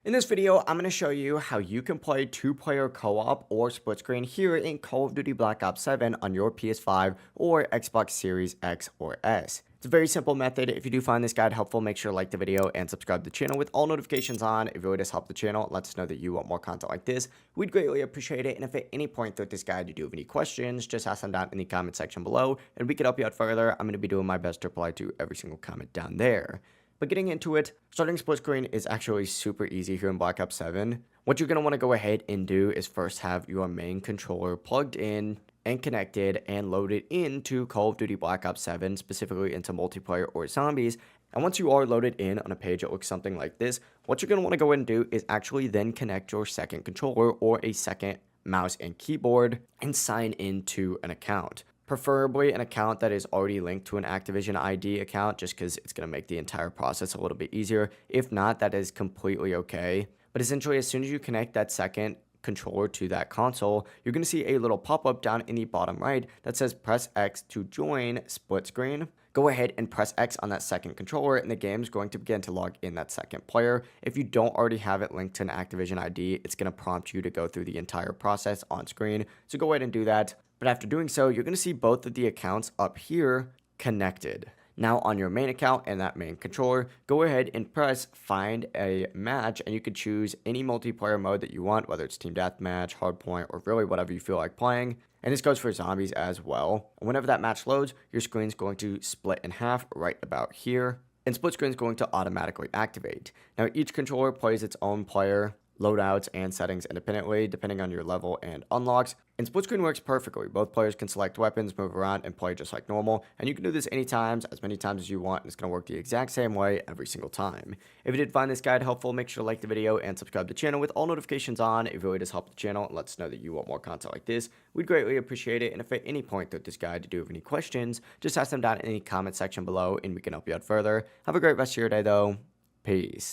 In this video, I'm going to show you how you can play two-player co-op or split screen here in Call of Duty Black Ops 7 on your PS5 or Xbox Series X or S. It's a very simple method. If you do find this guide helpful, make sure to like the video and subscribe to the channel with all notifications on. It really does help the channel. It lets us know that you want more content like this. We'd greatly appreciate it. And if at any point throughout this guide you do have any questions, just ask them down in the comment section below and we can help you out further. I'm going to be doing my best to reply to every single comment down there. But getting into it, starting split screen is actually super easy here in Black Ops 7. What you're going to want to go ahead and do is first have your main controller plugged in and connected and loaded into Call of Duty Black Ops 7, specifically into multiplayer or zombies. And once you are loaded in on a page that looks something like this, what you're going to want to go ahead and do is actually then connect your second controller or a second mouse and keyboard and sign into an account. Preferably an account that is already linked to an Activision ID account, just because it's going to make the entire process a little bit easier. If not, that is completely okay. But essentially, as soon as you connect that second controller to that console, you're going to see a little pop-up down in the bottom right that says press X to join split screen. Go ahead and press X on that second controller and the game is going to begin to log in that second player. If you don't already have it linked to an Activision ID, it's going to prompt you to go through the entire process on screen. So go ahead and do that. But after doing so, you're going to see both of the accounts up here connected. Now on your main account and that main controller, go ahead and press find a match and you can choose any multiplayer mode that you want, whether it's team deathmatch, hardpoint, or really whatever you feel like playing. And this goes for zombies as well. Whenever that match loads, your screen is going to split in half right about here. And split screen is going to automatically activate. Now each controller plays its own player, loadouts, and settings independently, depending on your level and unlocks. And split screen works perfectly. Both players can select weapons, move around, and play just like normal. And you can do this anytime, as many times as you want, and it's going to work the exact same way every single time. If you did find this guide helpful, make sure to like the video and subscribe to the channel with all notifications on. It really does help the channel and lets us know that you want more content like this. We'd greatly appreciate it. And if at any point throughout this guide you do have any questions, just ask them down in the comment section below and we can help you out further. Have a great rest of your day though. Peace.